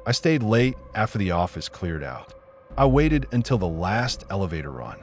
I stayed late after the office cleared out. I waited until the last elevator run.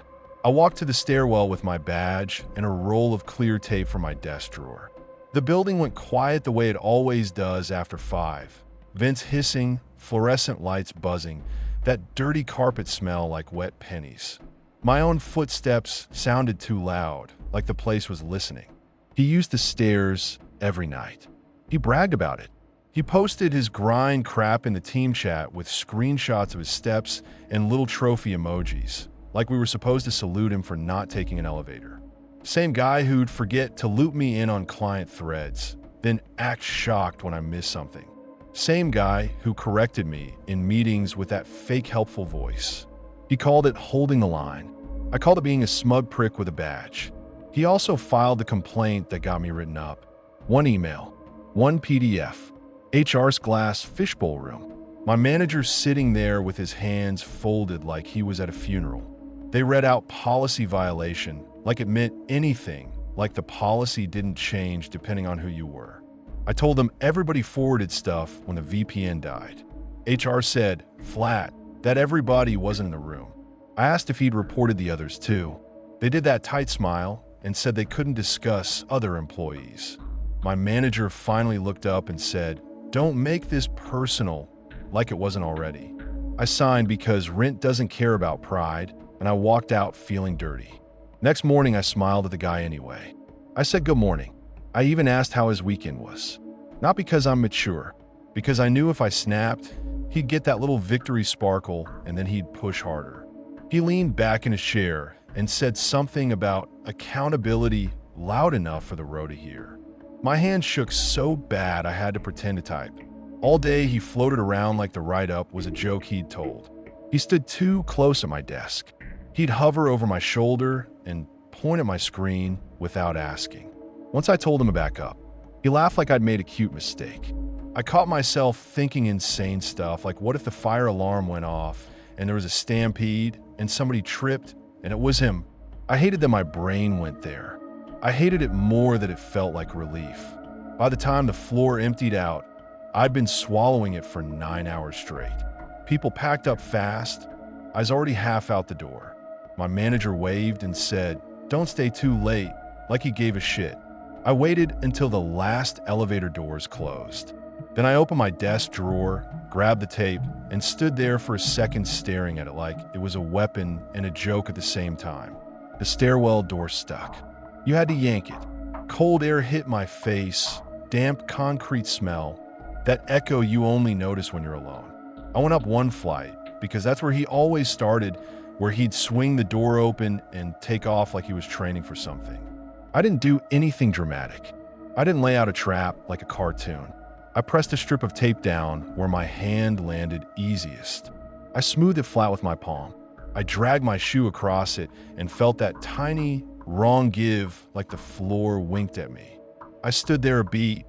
I walked to the stairwell with my badge and a roll of clear tape from my desk drawer. The building went quiet the way it always does after 5. Vents hissing, fluorescent lights buzzing, that dirty carpet smell like wet pennies. My own footsteps sounded too loud, like the place was listening. He used the stairs every night. He bragged about it. He posted his grind crap in the team chat with screenshots of his steps and little trophy emojis, like we were supposed to salute him for not taking an elevator. Same guy who'd forget to loop me in on client threads, then act shocked when I missed something. Same guy who corrected me in meetings with that fake helpful voice. He called it holding the line. I called it being a smug prick with a badge. He also filed the complaint that got me written up. 1 email, 1 PDF, HR's glass fishbowl room. My manager sitting there with his hands folded like he was at a funeral. They read out policy violation like it meant anything, like the policy didn't change depending on who you were. I told them everybody forwarded stuff when the VPN died. HR said, flat, that everybody wasn't in the room. I asked if he'd reported the others too. They did that tight smile and said they couldn't discuss other employees. My manager finally looked up and said, don't make this personal, like it wasn't already. I signed because rent doesn't care about pride, and I walked out feeling dirty. Next morning, I smiled at the guy anyway. I said good morning. I even asked how his weekend was. Not because I'm mature, because I knew if I snapped, he'd get that little victory sparkle and then he'd push harder. He leaned back in his chair and said something about accountability loud enough for the row to hear. My hand shook so bad I had to pretend to type. All day he floated around like the write-up was a joke he'd told. He stood too close at my desk. He'd hover over my shoulder and point at my screen without asking. Once I told him to back up, he laughed like I'd made a cute mistake. I caught myself thinking insane stuff like what if the fire alarm went off and there was a stampede and somebody tripped and it was him. I hated that my brain went there. I hated it more that it felt like relief. By the time the floor emptied out, I'd been swallowing it for 9 hours straight. People packed up fast. I was already half out the door. My manager waved and said, don't stay too late, like he gave a shit. I waited until the last elevator doors closed. Then I opened my desk drawer, grabbed the tape, and stood there for a second staring at it like it was a weapon and a joke at the same time. The stairwell door stuck. You had to yank it. Cold air hit my face, damp concrete smell, that echo you only notice when you're alone. I went up one flight because that's where he always started, where he'd swing the door open and take off like he was training for something. I didn't do anything dramatic. I didn't lay out a trap like a cartoon. I pressed a strip of tape down where my hand landed easiest. I smoothed it flat with my palm. I dragged my shoe across it and felt that tiny, wrong give like the floor winked at me. I stood there a beat,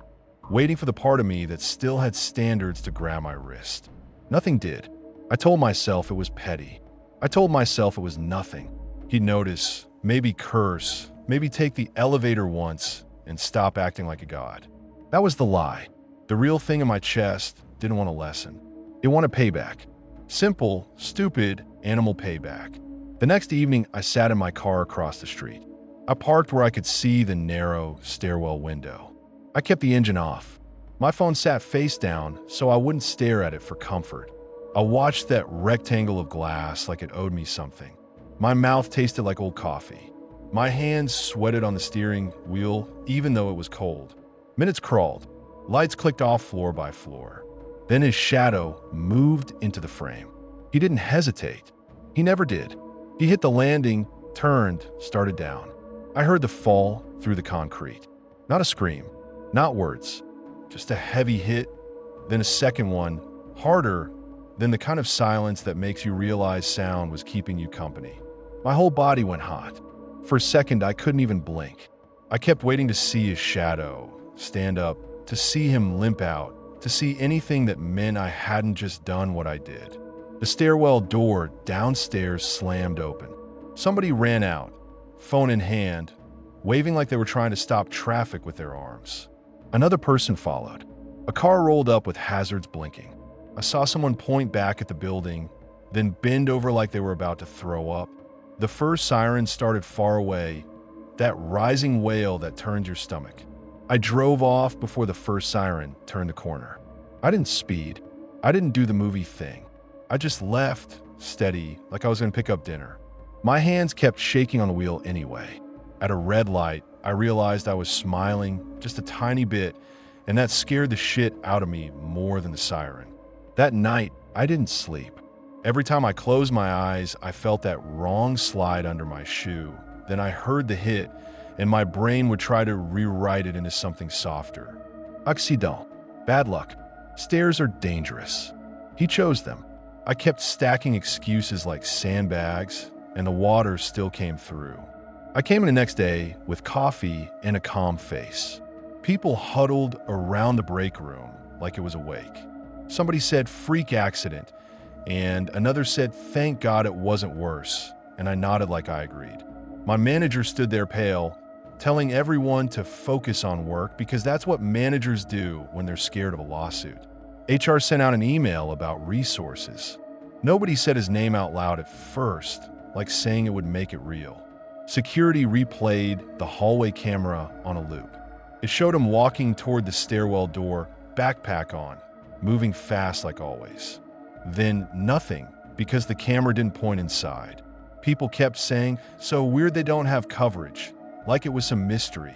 waiting for the part of me that still had standards to grab my wrist. Nothing did. I told myself it was petty. I told myself it was nothing. He'd notice, maybe curse, maybe take the elevator once and stop acting like a god. That was the lie. The real thing in my chest didn't want a lesson. It wanted payback. Simple, stupid, animal payback. The next evening, I sat in my car across the street. I parked where I could see the narrow stairwell window. I kept the engine off. My phone sat face down so I wouldn't stare at it for comfort. I watched that rectangle of glass like it owed me something. My mouth tasted like old coffee. My hands sweated on the steering wheel even though it was cold. Minutes crawled. Lights clicked off floor by floor. Then his shadow moved into the frame. He didn't hesitate. He never did. He hit the landing, turned, started down. I heard the fall through the concrete. Not a scream, not words, just a heavy hit, then a second one, harder than the kind of silence that makes you realize sound was keeping you company. My whole body went hot. For a second, I couldn't even blink. I kept waiting to see his shadow stand up, to see him limp out, to see anything that meant I hadn't just done what I did. The stairwell door downstairs slammed open. Somebody ran out, phone in hand, waving like they were trying to stop traffic with their arms. Another person followed. A car rolled up with hazards blinking. I saw someone point back at the building, then bend over like they were about to throw up. The first siren started far away, that rising wail that turned your stomach. I drove off before the first siren turned the corner. I didn't speed. I didn't do the movie thing. I just left, steady, like I was going to pick up dinner. My hands kept shaking on the wheel anyway. At a red light, I realized I was smiling just a tiny bit, and that scared the shit out of me more than the siren. That night, I didn't sleep. Every time I closed my eyes, I felt that wrong slide under my shoe. Then I heard the hit, and my brain would try to rewrite it into something softer. Accident. Bad luck. Stairs are dangerous. He chose them. I kept stacking excuses like sandbags, and the water still came through. I came in the next day with coffee and a calm face. People huddled around the break room like it was a wake. Somebody said, "Freak accident," and another said, "Thank God it wasn't worse," and I nodded like I agreed. My manager stood there pale, telling everyone to focus on work because that's what managers do when they're scared of a lawsuit. HR sent out an email about resources. Nobody said his name out loud at first, like saying it would make it real. Security replayed the hallway camera on a loop. It showed him walking toward the stairwell door, backpack on, moving fast like always. Then nothing, because the camera didn't point inside. People kept saying, "So weird they don't have coverage," like it was some mystery.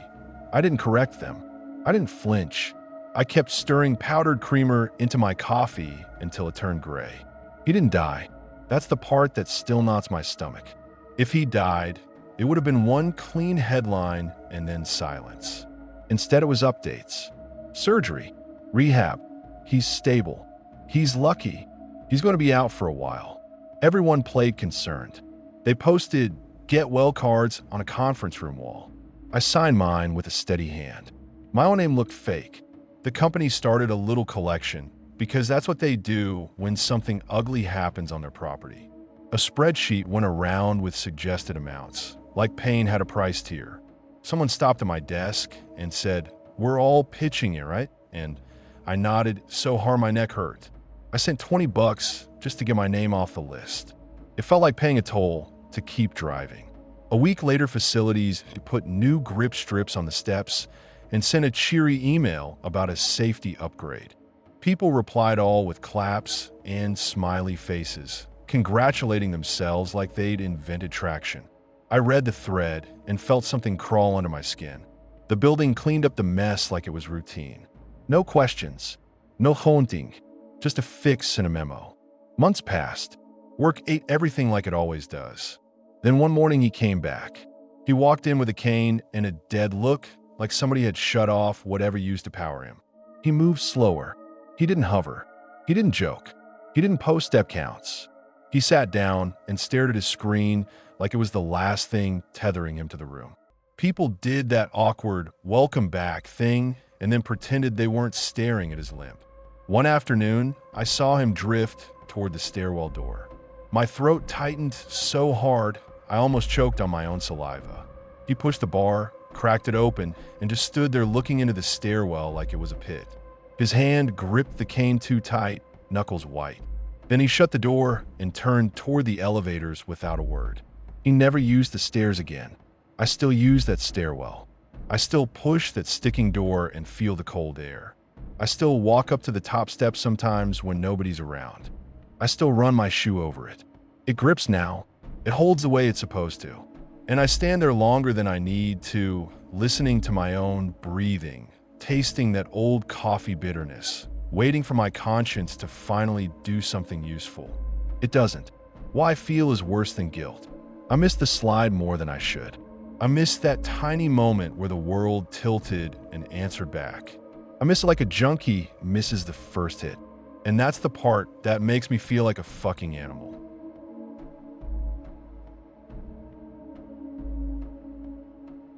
I didn't correct them. I didn't flinch. I kept stirring powdered creamer into my coffee until it turned gray. He didn't die. That's the part that still knots my stomach. If he died, it would have been one clean headline and then silence. Instead, it was updates. Surgery. Rehab. He's stable. He's lucky. He's going to be out for a while. Everyone played concerned. They posted get well cards on a conference room wall. I signed mine with a steady hand. My own name looked fake. The company started a little collection because that's what they do when something ugly happens on their property. A spreadsheet went around with suggested amounts, like pain had a price tier. Someone stopped at my desk and said, "We're all pitching it, right?" And I nodded so hard my neck hurt. I sent $20 just to get my name off the list. It felt like paying a toll to keep driving. A week later, facilities put new grip strips on the steps and sent a cheery email about a safety upgrade. People replied all with claps and smiley faces, congratulating themselves like they'd invented traction. I read the thread and felt something crawl under my skin. The building cleaned up the mess like it was routine. No questions, no haunting, just a fix and a memo. Months passed. Work ate everything like it always does. Then one morning he came back. He walked in with a cane and a dead look, like somebody had shut off whatever used to power him. He moved slower. He didn't hover. He didn't joke. He didn't post step counts. He sat down and stared at his screen like it was the last thing tethering him to the room. People did that awkward welcome back thing and then pretended they weren't staring at his limp. One afternoon, I saw him drift toward the stairwell door. My throat tightened so hard, I almost choked on my own saliva. He pushed the bar, cracked it open, and just stood there looking into the stairwell like it was a pit. His hand gripped the cane too tight, knuckles white. Then he shut the door and turned toward the elevators without a word. He never used the stairs again. I still use that stairwell. I still push that sticking door and feel the cold air. I still walk up to the top steps sometimes when nobody's around. I still run my shoe over it. It grips now. It holds the way it's supposed to. And I stand there longer than I need to, listening to my own breathing, tasting that old coffee bitterness, waiting for my conscience to finally do something useful. It doesn't. Why feel is worse than guilt. I miss the slide more than I should. I miss that tiny moment where the world tilted and answered back. I miss it like a junkie misses the first hit. And that's the part that makes me feel like a fucking animal.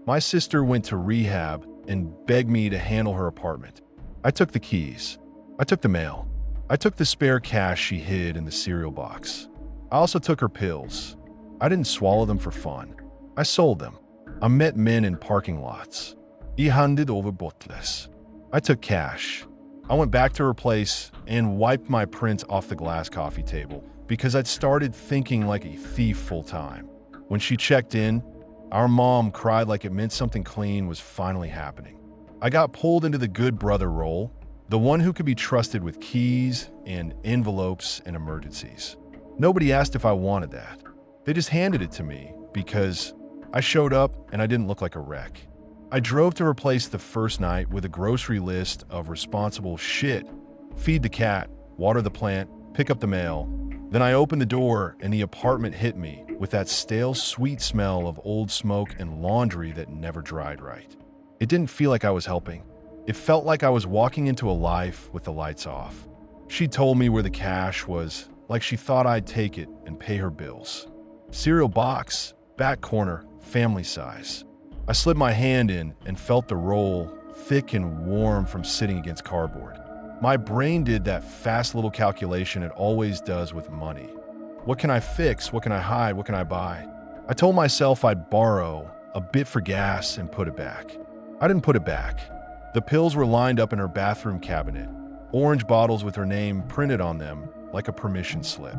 My sister went to rehab and begged me to handle her apartment. I took the keys. I took the mail. I took the spare cash she hid in the cereal box. I also took her pills. I didn't swallow them for fun. I sold them. I met men in parking lots. I handed over bottles. I took cash. I went back to her place and wiped my prints off the glass coffee table because I'd started thinking like a thief full time. When she checked in, our mom cried like it meant something clean was finally happening. I got pulled into the good brother role, the one who could be trusted with keys and envelopes and emergencies. Nobody asked if I wanted that. They just handed it to me because I showed up and I didn't look like a wreck. I drove to her place the first night with a grocery list of responsible shit: feed the cat, water the plant, pick up the mail. Then I opened the door and the apartment hit me with that stale, sweet smell of old smoke and laundry that never dried right. It didn't feel like I was helping. It felt like I was walking into a life with the lights off. She told me where the cash was, like she thought I'd take it and pay her bills. Cereal box, back corner, family size. I slid my hand in and felt the roll, thick and warm from sitting against cardboard. My brain did that fast little calculation it always does with money. What can I fix? What can I hide? What can I buy? I told myself I'd borrow a bit for gas and put it back. I didn't put it back. The pills were lined up in her bathroom cabinet, orange bottles with her name printed on them like a permission slip.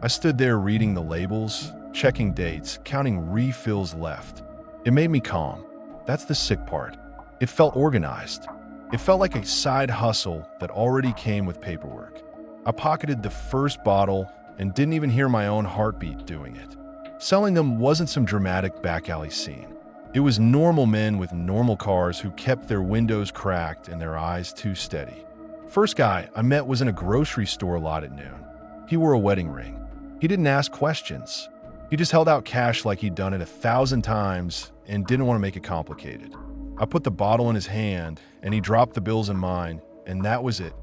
I stood there reading the labels, checking dates, counting refills left. It made me calm. That's the sick part. It felt organized. It felt like a side hustle that already came with paperwork. I pocketed the first bottle and didn't even hear my own heartbeat doing it. Selling them wasn't some dramatic back alley scene. It was normal men with normal cars who kept their windows cracked and their eyes too steady. First guy I met was in a grocery store lot at noon. He wore a wedding ring. He didn't ask questions. He just held out cash like he'd done it 1,000 times and didn't want to make it complicated. I put the bottle in his hand and he dropped the bills in mine, and that was it.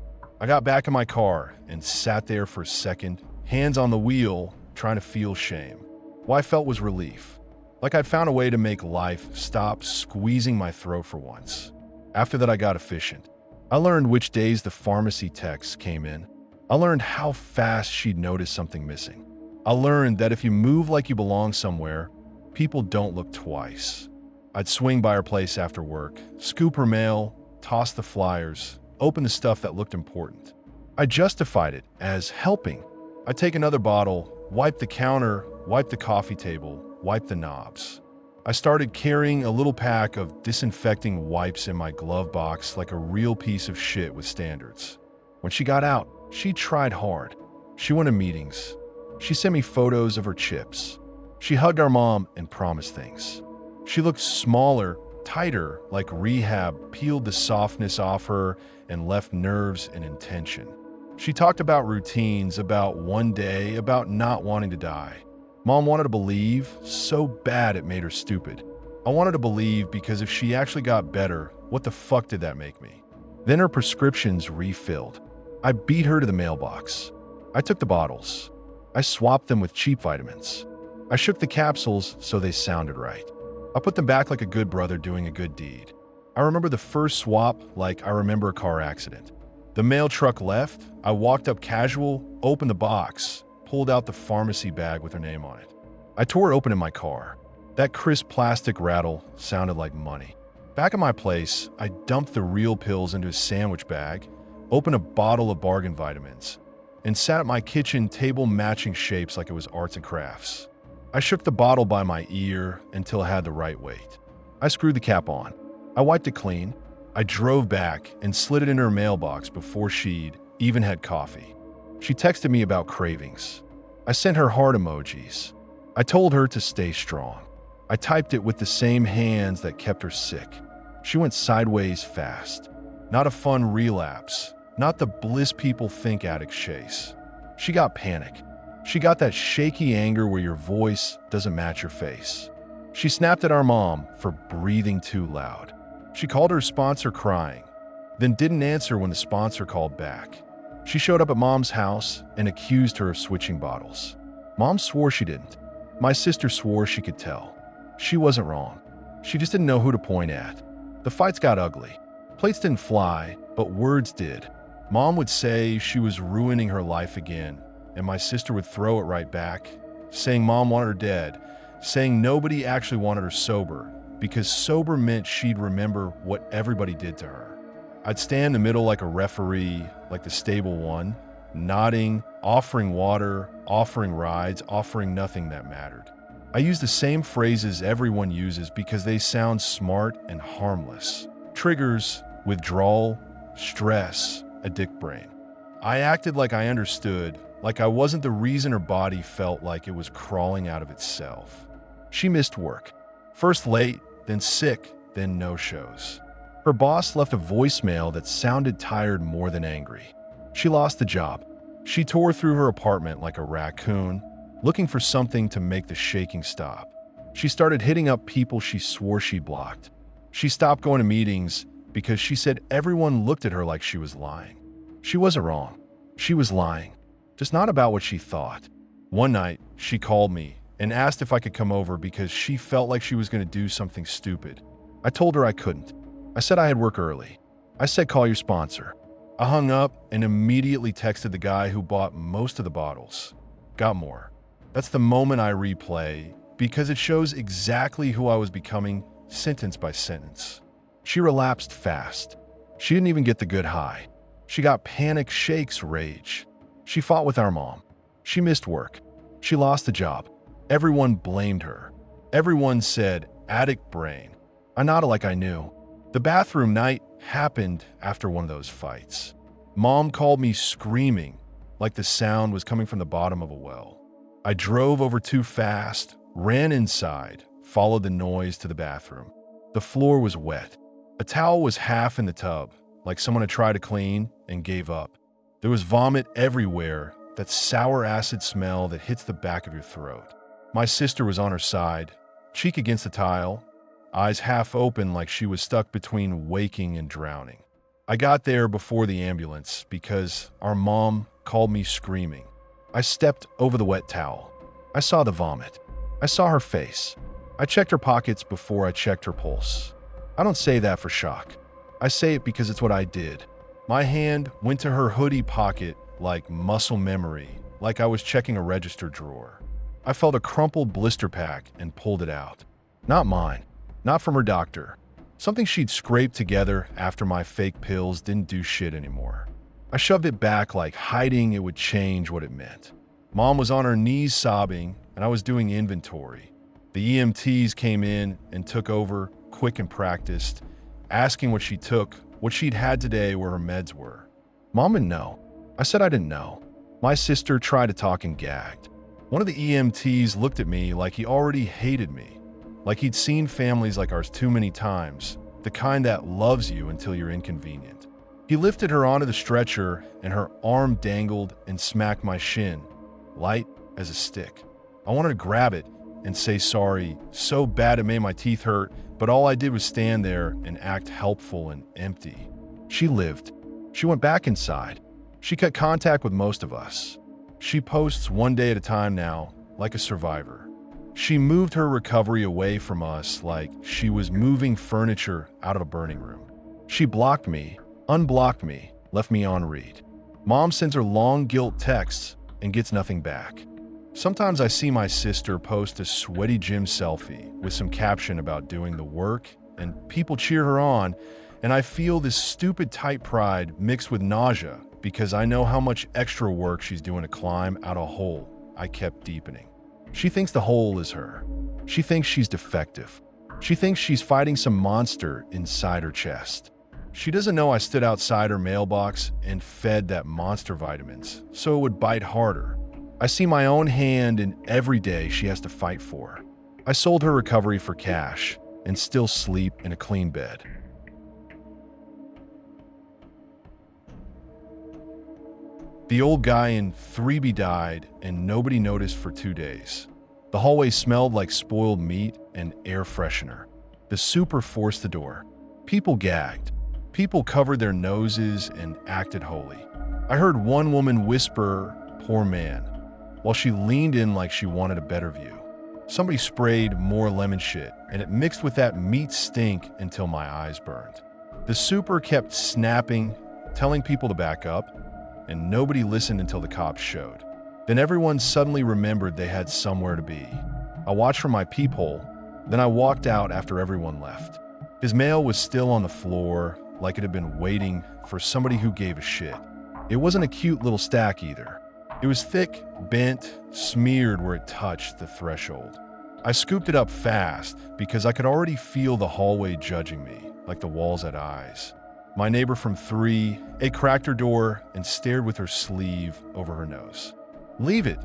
I got back in my car and sat there for a second, hands on the wheel, trying to feel shame. What I felt was relief. Like I'd found a way to make life stop squeezing my throat for once. After that, I got efficient. I learned which days the pharmacy texts came in. I learned how fast she'd notice something missing. I learned that if you move like you belong somewhere, people don't look twice. I'd swing by her place after work, scoop her mail, toss the flyers, open the stuff that looked important. I justified it as helping. I'd take another bottle, wipe the counter, wipe the coffee table, wipe the knobs. I started carrying a little pack of disinfecting wipes in my glove box like a real piece of shit with standards. When she got out, she tried hard. She went to meetings. She sent me photos of her chips. She hugged our mom and promised things. She looked smaller, tighter, like rehab peeled the softness off her and left nerves and intention. She talked about routines, about one day, about not wanting to die. Mom wanted to believe so bad it made her stupid. I wanted to believe because if she actually got better, what the fuck did that make me? Then her prescriptions refilled. I beat her to the mailbox. I took the bottles. I swapped them with cheap vitamins. I shook the capsules so they sounded right. I put them back like a good brother doing a good deed. I remember the first swap like I remember a car accident. The mail truck left. I walked up casual, opened the box, pulled out the pharmacy bag with her name on it. I tore it open in my car. That crisp plastic rattle sounded like money. Back at my place, I dumped the real pills into a sandwich bag, opened a bottle of bargain vitamins, and sat at my kitchen table matching shapes like it was arts and crafts. I shook the bottle by my ear until it had the right weight. I screwed the cap on. I wiped it clean. I drove back and slid it in her mailbox before she'd even had coffee. She texted me about cravings. I sent her heart emojis. I told her to stay strong. I typed it with the same hands that kept her sick. She went sideways fast. Not a fun relapse. Not the bliss people think addicts chase. She got panic. She got that shaky anger where your voice doesn't match your face. She snapped at our mom for breathing too loud. She called her sponsor crying, then didn't answer when the sponsor called back. She showed up at Mom's house and accused her of switching bottles. Mom swore she didn't. My sister swore she could tell. She wasn't wrong. She just didn't know who to point at. The fights got ugly. Plates didn't fly, but words did. Mom would say she was ruining her life again, and my sister would throw it right back, saying Mom wanted her dead, saying nobody actually wanted her sober, because sober meant she'd remember what everybody did to her. I'd stand in the middle like a referee, like the stable one, nodding, offering water, offering rides, offering nothing that mattered. I use the same phrases everyone uses because they sound smart and harmless. Triggers, withdrawal, stress, addict brain. I acted like I understood, like I wasn't the reason her body felt like it was crawling out of itself. She missed work. First late, then sick, then no-shows. Her boss left a voicemail that sounded tired more than angry. She lost the job. She tore through her apartment like a raccoon, looking for something to make the shaking stop. She started hitting up people she swore she blocked. She stopped going to meetings because she said everyone looked at her like she was lying. She wasn't wrong. She was lying, just not about what she thought. One night, she called me and asked if I could come over because she felt like she was going to do something stupid. I told her I couldn't. I said I had work early. I said call your sponsor. I hung up and immediately texted the guy who bought most of the bottles. Got more. That's the moment I replay because it shows exactly who I was becoming sentence by sentence. She relapsed fast. She didn't even get the good high. She got panic shakes rage. She fought with our mom. She missed work. She lost the job. Everyone blamed her. Everyone said, addict brain. I nodded like I knew. The bathroom night happened after one of those fights. Mom called me screaming, like the sound was coming from the bottom of a well. I drove over too fast, ran inside, followed the noise to the bathroom. The floor was wet. A towel was half in the tub, like someone had tried to clean and gave up. There was vomit everywhere, that sour acid smell that hits the back of your throat. My sister was on her side, cheek against the tile, eyes half open like she was stuck between waking and drowning. I got there before the ambulance because our mom called me screaming. I stepped over the wet towel. I saw the vomit. I saw her face. I checked her pockets before I checked her pulse. I don't say that for shock. I say it because it's what I did. My hand went to her hoodie pocket like muscle memory, like I was checking a register drawer. I felt a crumpled blister pack and pulled it out. Not mine. Not from her doctor. Something she'd scraped together after my fake pills didn't do shit anymore. I shoved it back like hiding it would change what it meant. Mom was on her knees sobbing, and I was doing inventory. The EMTs came in and took over, quick and practiced, asking what she took, what she'd had today, where her meds were. Mom didn't know. I said I didn't know. My sister tried to talk and gagged. One of the EMTs looked at me like he already hated me. Like he'd seen families like ours too many times, the kind that loves you until you're inconvenient. He lifted her onto the stretcher and her arm dangled and smacked my shin, light as a stick. I wanted to grab it and say sorry, so bad it made my teeth hurt, but all I did was stand there and act helpful and empty. She lived. She went back inside. She cut contact with most of us. She posts one day at a time now, like a survivor. She moved her recovery away from us like she was moving furniture out of a burning room. She blocked me, unblocked me, left me on read. Mom sends her long guilt texts and gets nothing back. Sometimes I see my sister post a sweaty gym selfie with some caption about doing the work, and people cheer her on, and I feel this stupid tight pride mixed with nausea because I know how much extra work she's doing to climb out a hole I kept deepening. She thinks the hole is her. She thinks she's defective. She thinks she's fighting some monster inside her chest. She doesn't know I stood outside her mailbox and fed that monster vitamins so it would bite harder. I see my own hand in every day she has to fight for. I sold her recovery for cash and still sleep in a clean bed. The old guy in 3B died and nobody noticed for 2 days. The hallway smelled like spoiled meat and air freshener. The super forced the door. People gagged. People covered their noses and acted holy. I heard one woman whisper, "Poor man," while she leaned in like she wanted a better view. Somebody sprayed more lemon shit, and it mixed with that meat stink until my eyes burned. The super kept snapping, telling people to back up, and nobody listened until the cops showed. Then everyone suddenly remembered they had somewhere to be. I watched from my peephole, then I walked out after everyone left. His mail was still on the floor, like it had been waiting for somebody who gave a shit. It wasn't a cute little stack either. It was thick, bent, smeared where it touched the threshold. I scooped it up fast because I could already feel the hallway judging me, like the walls had eyes. My neighbor from 3, cracked her door and stared with her sleeve over her nose. "Leave it,"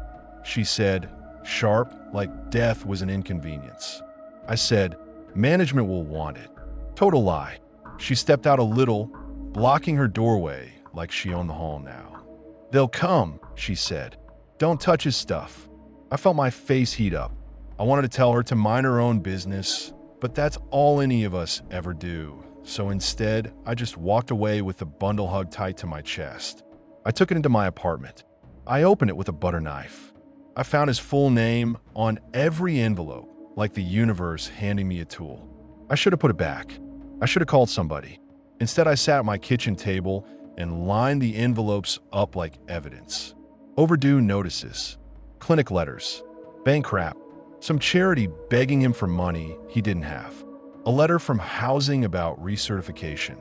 she said, sharp, like death was an inconvenience. I said, "Management will want it." Total lie. She stepped out a little, blocking her doorway like she owned the hall now. "They'll come," she said. "Don't touch his stuff." I felt my face heat up. I wanted to tell her to mind her own business, but that's all any of us ever do. So instead, I just walked away with the bundle hugged tight to my chest. I took it into my apartment. I opened it with a butter knife. I found his full name on every envelope, like the universe handing me a tool. I should have put it back. I should have called somebody. Instead, I sat at my kitchen table and lined the envelopes up like evidence. Overdue notices, clinic letters, bank crap, some charity begging him for money he didn't have, a letter from housing about recertification,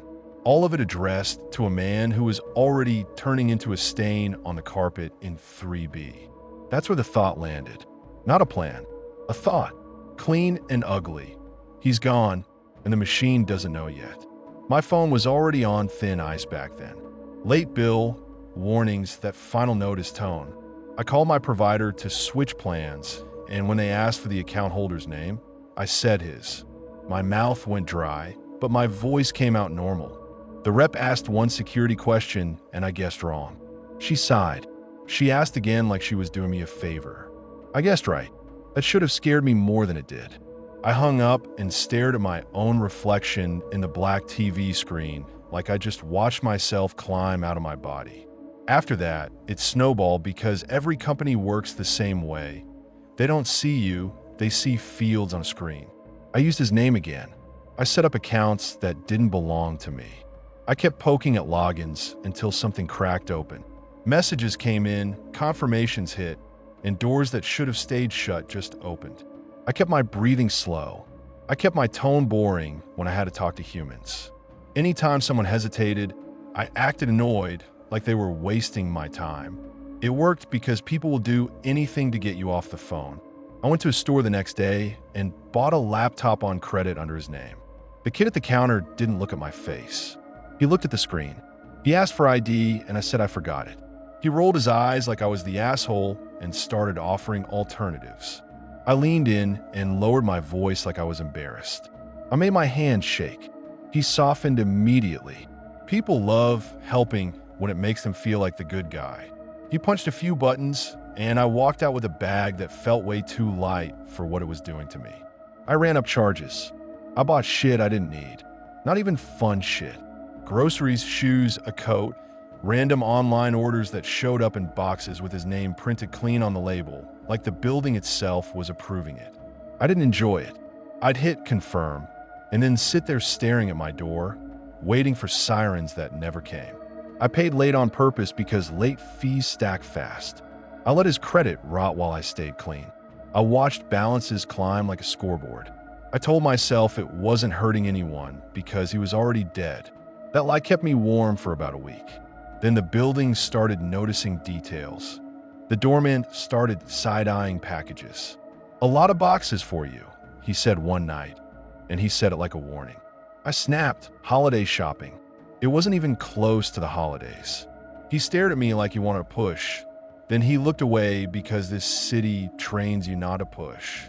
all of it addressed to a man who was already turning into a stain on the carpet in 3B. That's where the thought landed. Not a plan, a thought, clean and ugly. He's gone, and the machine doesn't know yet. My phone was already on thin ice back then. Late bill, warnings, that final notice tone. I called my provider to switch plans, and when they asked for the account holder's name, I said his. My mouth went dry, but my voice came out normal. The rep asked one security question, and I guessed wrong. She sighed. She asked again like she was doing me a favor. I guessed right. That should have scared me more than it did. I hung up and stared at my own reflection in the black TV screen like I just watched myself climb out of my body. After that, it snowballed because every company works the same way. They don't see you, they see fields on a screen. I used his name again. I set up accounts that didn't belong to me. I kept poking at logins until something cracked open. Messages came in, confirmations hit, and doors that should have stayed shut just opened. I kept my breathing slow. I kept my tone boring when I had to talk to humans. Anytime someone hesitated, I acted annoyed, like they were wasting my time. It worked because people will do anything to get you off the phone. I went to a store the next day and bought a laptop on credit under his name. The kid at the counter didn't look at my face. He looked at the screen. He asked for ID, and I said I forgot it. He rolled his eyes like I was the asshole and started offering alternatives. I leaned in and lowered my voice like I was embarrassed. I made my hand shake. He softened immediately. People love helping when it makes them feel like the good guy. He punched a few buttons, and I walked out with a bag that felt way too light for what it was doing to me. I ran up charges. I bought shit I didn't need. Not even fun shit. Groceries, shoes, a coat, random online orders that showed up in boxes with his name printed clean on the label, like the building itself was approving it. I didn't enjoy it. I'd hit confirm, and then sit there staring at my door, waiting for sirens that never came. I paid late on purpose because late fees stack fast. I let his credit rot while I stayed clean. I watched balances climb like a scoreboard. I told myself it wasn't hurting anyone because he was already dead. That lie kept me warm for about a week. Then the building started noticing details. The doorman started side-eyeing packages. "A lot of boxes for you," he said one night, and he said it like a warning. I snapped. Holiday shopping. It wasn't even close to the holidays. He stared at me like he wanted to push. Then he looked away because this city trains you not to push.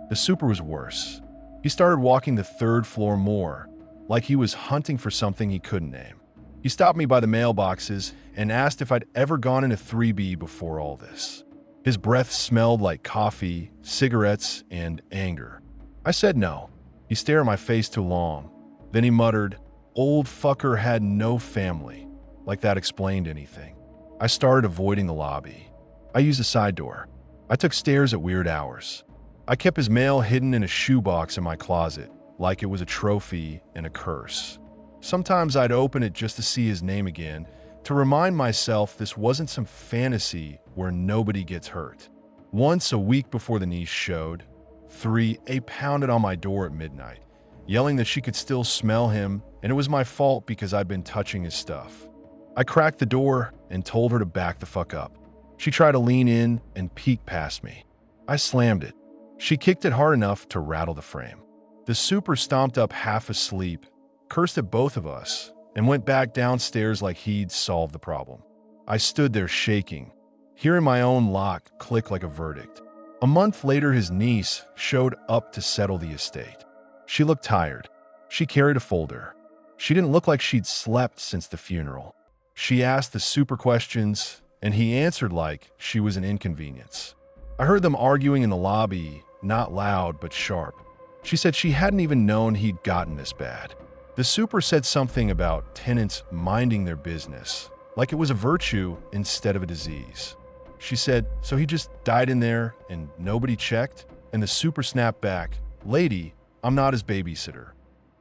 The super was worse. He started walking the third floor more, like he was hunting for something he couldn't name. He stopped me by the mailboxes and asked if I'd ever gone into 3B before all this. His breath smelled like coffee, cigarettes, and anger. I said no. He stared at my face too long. Then he muttered, "Old fucker had no family," like that explained anything. I started avoiding the lobby. I used a side door. I took stairs at weird hours. I kept his mail hidden in a shoebox in my closet, like it was a trophy and a curse. Sometimes I'd open it just to see his name again, to remind myself this wasn't some fantasy where nobody gets hurt. Once a week before the niece showed, 3A pounded on my door at midnight, yelling that she could still smell him and it was my fault because I'd been touching his stuff. I cracked the door and told her to back the fuck up. She tried to lean in and peek past me. I slammed it. She kicked it hard enough to rattle the frame. The super stomped up half asleep, cursed at both of us, and went back downstairs like he'd solved the problem. I stood there shaking, hearing my own lock click like a verdict. A month later, his niece showed up to settle the estate. She looked tired. She carried a folder. She didn't look like she'd slept since the funeral. She asked the super questions, and he answered like she was an inconvenience. I heard them arguing in the lobby, not loud but sharp. She said she hadn't even known he'd gotten this bad. The super said something about tenants minding their business, like it was a virtue instead of a disease. She said, so he just died in there and nobody checked? And the super snapped back, lady, I'm not his babysitter.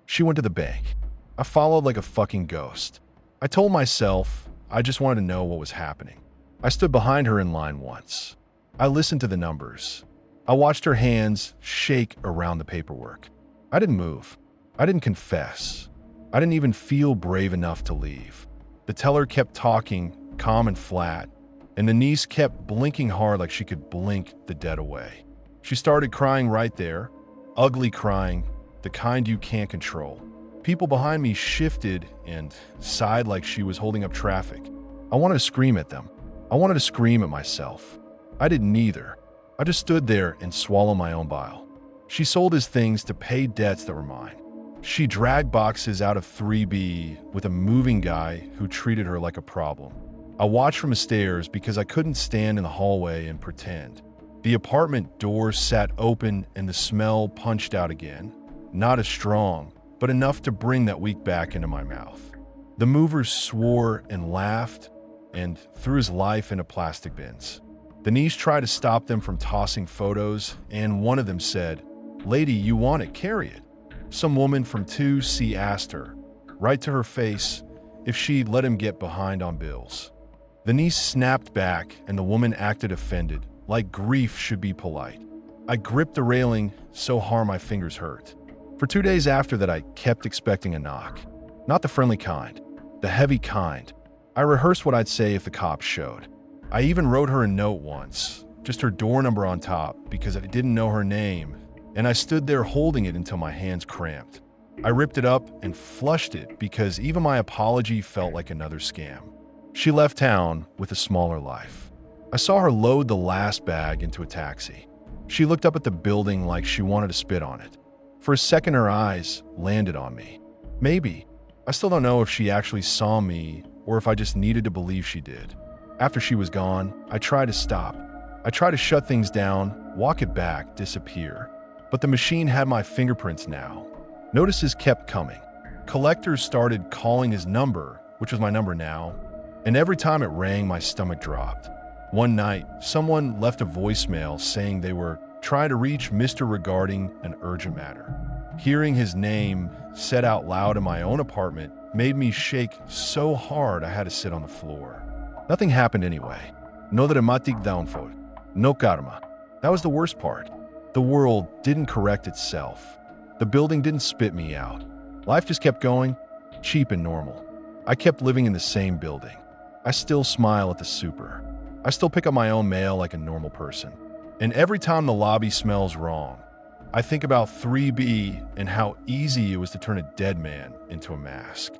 She went to the bank. I followed like a fucking ghost. I told myself I just wanted to know what was happening. I stood behind her in line once. I listened to the numbers. I watched her hands shake around the paperwork. I didn't move. I didn't confess. I didn't even feel brave enough to leave. The teller kept talking, calm and flat, and the niece kept blinking hard like she could blink the dead away. She started crying right there, ugly crying, the kind you can't control. People behind me shifted and sighed like she was holding up traffic. I wanted to scream at them. I wanted to scream at myself. I did neither. I just stood there and swallowed my own bile. She sold his things to pay debts that were mine. She dragged boxes out of 3B with a moving guy who treated her like a problem. I watched from the stairs because I couldn't stand in the hallway and pretend. The apartment doors sat open and the smell punched out again. Not as strong, but enough to bring that week back into my mouth. The movers swore and laughed and threw his life into plastic bins. The niece tried to stop them from tossing photos, and one of them said, lady, you want it, carry it. Some woman from 2C asked her, right to her face, if she'd let him get behind on bills. The niece snapped back and the woman acted offended, like grief should be polite. I gripped the railing so hard my fingers hurt. For 2 days after that, I kept expecting a knock. Not the friendly kind, the heavy kind. I rehearsed what I'd say if the cops showed. I even wrote her a note once, just her door number on top because I didn't know her name, and I stood there holding it until my hands cramped. I ripped it up and flushed it because even my apology felt like another scam. She left town with a smaller life. I saw her load the last bag into a taxi. She looked up at the building like she wanted to spit on it. For a second, her eyes landed on me. Maybe. I still don't know if she actually saw me or if I just needed to believe she did. After she was gone, I tried to stop. I tried to shut things down, walk it back, disappear. But the machine had my fingerprints now. Notices kept coming. Collectors started calling his number, which was my number now, and every time it rang, my stomach dropped. One night, someone left a voicemail saying they were trying to reach Mr. regarding an urgent matter. Hearing his name said out loud in my own apartment made me shake so hard I had to sit on the floor. Nothing happened anyway. No dramatic downfall. No karma. That was the worst part. The world didn't correct itself. The building didn't spit me out. Life just kept going, cheap and normal. I kept living in the same building. I still smile at the super. I still pick up my own mail like a normal person. And every time the lobby smells wrong, I think about 3B and how easy it was to turn a dead man into a mask.